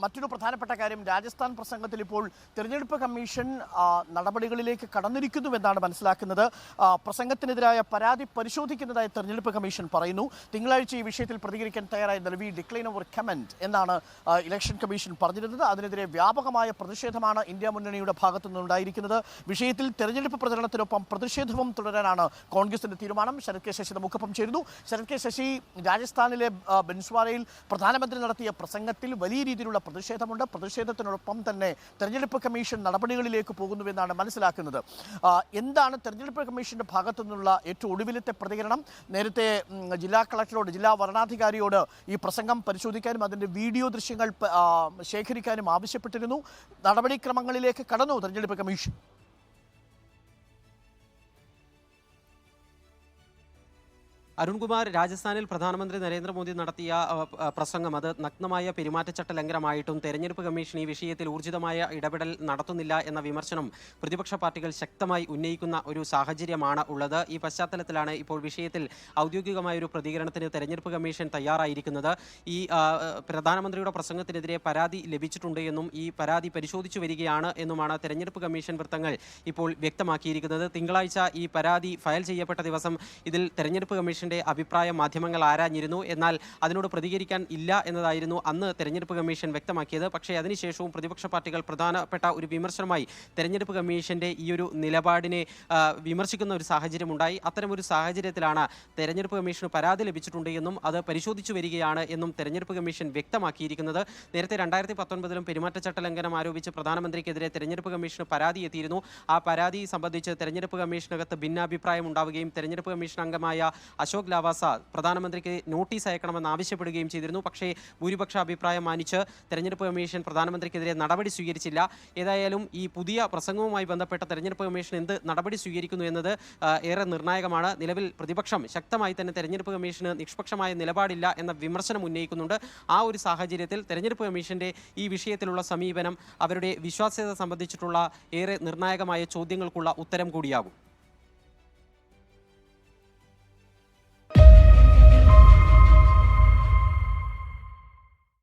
മറ്റൊരു പ്രധാനപ്പെട്ട കാര്യം, രാജസ്ഥാൻ പ്രസംഗത്തിൽ ഇപ്പോൾ തിരഞ്ഞെടുപ്പ് കമ്മീഷൻ നടപടികളിലേക്ക് കടന്നിരിക്കുന്നുവെന്നാണ് മനസ്സിലാക്കുന്നത്. പ്രസംഗത്തിനെതിരായ പരാതി പരിശോധിക്കുന്നതായി തെരഞ്ഞെടുപ്പ് കമ്മീഷൻ പറയുന്നു. തിങ്കളാഴ്ച ഈ വിഷയത്തിൽ പ്രതികരിക്കാൻ തയ്യാറായ വി ഡിക്ലൈൻ ഓവർ കമന്റ് എന്നാണ് ഇലക്ഷൻ കമ്മീഷൻ പറഞ്ഞിരുന്നത്. അതിനെതിരെ വ്യാപകമായ പ്രതിഷേധമാണ് ഇന്ത്യ മുന്നണിയുടെ ഭാഗത്തു നിന്നുണ്ടായിരിക്കുന്നത്. വിഷയത്തിൽ തെരഞ്ഞെടുപ്പ് പ്രചരണത്തിനൊപ്പം പ്രതിഷേധവും തുടരാനാണ് കോൺഗ്രസിന്റെ തീരുമാനം. ശരത് കെ ശശി നമുക്കൊപ്പം ചേരുന്നു. ശരത് കെ ശശി, രാജസ്ഥാനിലെ ബൻസ്വാരയിൽ പ്രധാനമന്ത്രി നടത്തിയ പ്രസംഗത്തിൽ വലിയ രീതിയിലുള്ള പ്രതിഷേധമുണ്ട്. പ്രതിഷേധത്തിനൊപ്പം തന്നെ തെരഞ്ഞെടുപ്പ് കമ്മീഷൻ നടപടികളിലേക്ക് പോകുന്നുവെന്നാണ് മനസ്സിലാക്കുന്നത്. എന്താണ് തെരഞ്ഞെടുപ്പ് കമ്മീഷന്റെ ഭാഗത്തു നിന്നുള്ള ഏറ്റവും ഒടുവിലത്തെ പ്രതികരണം? നേരത്തെ ജില്ലാ കളക്ടറോട്, ജില്ലാ വരണാധികാരിയോട് ഈ പ്രസംഗം പരിശോധിക്കാനും അതിൻ്റെ വീഡിയോ ദൃശ്യങ്ങൾ ശേഖരിക്കാനും ആവശ്യപ്പെട്ടിരുന്നു. നടപടിക്രമങ്ങളിലേക്ക് കടന്നു തെരഞ്ഞെടുപ്പ് കമ്മീഷൻ. അരുൺകുമാർ, രാജസ്ഥാനിൽ പ്രധാനമന്ത്രി നരേന്ദ്രമോദി നടത്തിയ പ്രസംഗം അത് നഗ്നമായ പെരുമാറ്റച്ചട്ട ലംഘനമായിട്ടും തെരഞ്ഞെടുപ്പ് കമ്മീഷൻ ഈ വിഷയത്തിൽ ഊർജിതമായ ഇടപെടൽ നടത്തുന്നില്ല എന്ന വിമർശനം പ്രതിപക്ഷ പാർട്ടികൾ ശക്തമായി ഉന്നയിക്കുന്ന ഒരു സാഹചര്യമാണ് ഉള്ളത്. ഈ പശ്ചാത്തലത്തിലാണ് ഇപ്പോൾ വിഷയത്തിൽ ഔദ്യോഗികമായ ഒരു പ്രതികരണത്തിന് തെരഞ്ഞെടുപ്പ് കമ്മീഷൻ തയ്യാറായിരിക്കുന്നത്. ഈ പ്രധാനമന്ത്രിയുടെ പ്രസംഗത്തിനെതിരെ പരാതി ലഭിച്ചിട്ടുണ്ട് എന്നും ഈ പരാതി പരിശോധിച്ചു വരികയാണ് എന്നുമാണ് തെരഞ്ഞെടുപ്പ് കമ്മീഷൻ വൃത്തങ്ങൾ ഇപ്പോൾ വ്യക്തമാക്കിയിരിക്കുന്നത്. തിങ്കളാഴ്ച ഈ പരാതി ഫയൽ ചെയ്യപ്പെട്ട ദിവസം ഇതിൽ തെരഞ്ഞെടുപ്പ് കമ്മീഷൻ അഭിപ്രായം മാധ്യമങ്ങൾ ആരാഞ്ഞിരുന്നു. എന്നാൽ അതിനോട് പ്രതികരിക്കാൻ ഇല്ല എന്നതായിരുന്നു അന്ന് തെരഞ്ഞെടുപ്പ് കമ്മീഷൻ വ്യക്തമാക്കിയത്. പക്ഷേ അതിനുശേഷവും പ്രതിപക്ഷ പാർട്ടികൾ പ്രധാനപ്പെട്ട ഒരു വിമർശനമായി തെരഞ്ഞെടുപ്പ് കമ്മീഷന്റെ ഈ ഒരു നിലപാടിനെ വിമർശിക്കുന്ന ഒരു സാഹചര്യമുണ്ടായി. അത്തരമൊരു സാഹചര്യത്തിലാണ് തെരഞ്ഞെടുപ്പ് കമ്മീഷന് പരാതി ലഭിച്ചിട്ടുണ്ട് എന്നും അത് പരിശോധിച്ചു വരികയാണ് എന്നും തെരഞ്ഞെടുപ്പ് കമ്മീഷൻ വ്യക്തമാക്കിയിരിക്കുന്നത്. നേരത്തെ 2019 പെരുമാറ്റച്ചട്ട ലംഘനം ആരോപിച്ച് പ്രധാനമന്ത്രിക്കെതിരെ തെരഞ്ഞെടുപ്പ് കമ്മീഷന് പരാതി എത്തിയിരുന്നു. ആ പരാതി സംബന്ധിച്ച് തെരഞ്ഞെടുപ്പ് കമ്മീഷനകത്ത് ഭിന്നാഭിപ്രായം ഉണ്ടാവുകയും തെരഞ്ഞെടുപ്പ് കമ്മീഷൻ അംഗമായ അശോക് ലാവാസ പ്രധാനമന്ത്രിക്ക് നോട്ടീസ് അയക്കണമെന്ന് ആവശ്യപ്പെടുകയും ചെയ്തിരുന്നു. പക്ഷേ ഭൂരിപക്ഷ അഭിപ്രായം മാനിച്ച് തെരഞ്ഞെടുപ്പ് കമ്മീഷൻ പ്രധാനമന്ത്രിക്കെതിരെ നടപടി സ്വീകരിച്ചില്ല. ഏതായാലും ഈ പുതിയ പ്രസംഗവുമായി ബന്ധപ്പെട്ട തെരഞ്ഞെടുപ്പ് കമ്മീഷൻ എന്ത് നടപടി സ്വീകരിക്കുന്നു എന്നത് ഏറെ നിർണായകമാണ്. നിലവിൽ പ്രതിപക്ഷം ശക്തമായി തന്നെ തെരഞ്ഞെടുപ്പ് കമ്മീഷന് നിഷ്പക്ഷമായ നിലപാടില്ല എന്ന വിമർശനം ഉന്നയിക്കുന്നുണ്ട്. ആ ഒരു സാഹചര്യത്തിൽ തെരഞ്ഞെടുപ്പ് കമ്മീഷന്റെ ഈ വിഷയത്തിലുള്ള സമീപനം അവരുടെ വിശ്വാസ്യത സംബന്ധിച്ചിട്ടുള്ള ഏറെ നിർണായകമായ ചോദ്യങ്ങൾക്കുള്ള ഉത്തരം കൂടിയാകും.